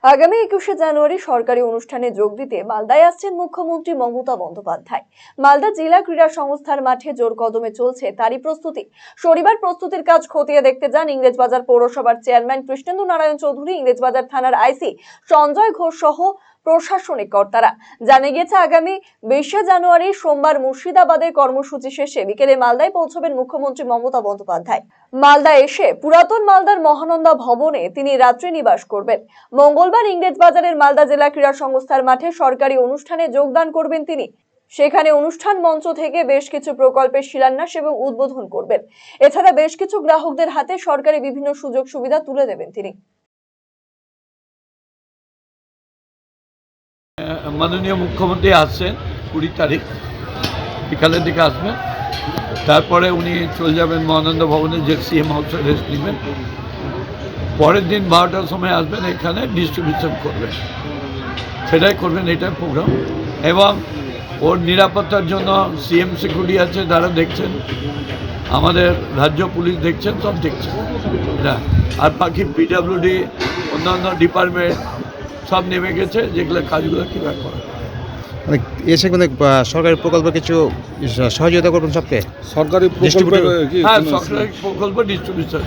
আগামী 21শে জানুয়ারি সরকারি অনুষ্ঠানে যোগ দিতে মালদায় আসছেন মুখ্যমন্ত্রী মমতা বন্দ্যোপাধ্যায়। মালদা জেলা ক্রীড়া সংস্থার মাঠে জোর কদমে চলছে তারই প্রস্তুতি। শনিবার প্রস্তুতির কাজ খতিয়ে দেখতে যান ইংরেজবাজার পৌরসভার চেয়ারম্যান কৃষ্ণেন্দু নারায়ণ চৌধুরী, ইংরেজবাজার থানার আইসি সঞ্জয় ঘোষ সহ প্রশাসনিক কর্তারা। জানা গিয়েছে, আগামী 20শে জানুয়ারি সোমবার মুর্শিদাবাদে কর্মসূচি শেষে বিকেলে মালদায় পৌঁছবেন মুখ্যমন্ত্রী মমতা বন্দ্যোপাধ্যায়। মালদা এসে পুরাতন মালদার মহানন্দা ভবনে তিনি রাত্রি নিবাস করবেন। মঙ্গলবার ইংরেজবাজারের মালদা জেলা ক্রীড়া সংস্থার মাঠে সরকারি অনুষ্ঠানে যোগদান করবেন তিনি। সেখানে অনুষ্ঠান মঞ্চ থেকে বেশ কিছু প্রকল্পের শিলান্যাস এবং উদ্বোধন করবেন। এছাড়া বেশ কিছু গ্রাহকদের হাতে সরকারি বিভিন্ন সুযোগ সুবিধা তুলে দেবেন তিনি। মাননীয় মুখ্যমন্ত্রী আসছেন 20 তারিখ বিকালের দিকে আসবেন। তারপরে উনি চলে যাবেন মহানন্দ ভবনে, যে সিএম হাউসে রেস্ট নেবেন। পরের দিন 12টার সময় আসবেন, এখানে ডিস্ট্রিবিউশন করবেন, সেটাই করবেন, এটাই প্রোগ্রাম। এবং ওর নিরাপত্তার জন্য সিএম সিকিউরিটি আছে, তারা দেখছেন, আমাদের রাজ্য পুলিশ দেখছেন, সব দেখছেন। আর বাকি পিডব্লিউডি অন্যান্য ডিপার্টমেন্ট সব নেমে গেছে, যেগুলো কাজগুলো কীভাবে করা মানে এসে মানে সরকারি প্রকল্প কিছু সহযোগিতা করবেন সবকে। সরকারি প্রকল্প হ্যাঁ, সরকারি প্রকল্প ডিস্ট্রিবিউশন।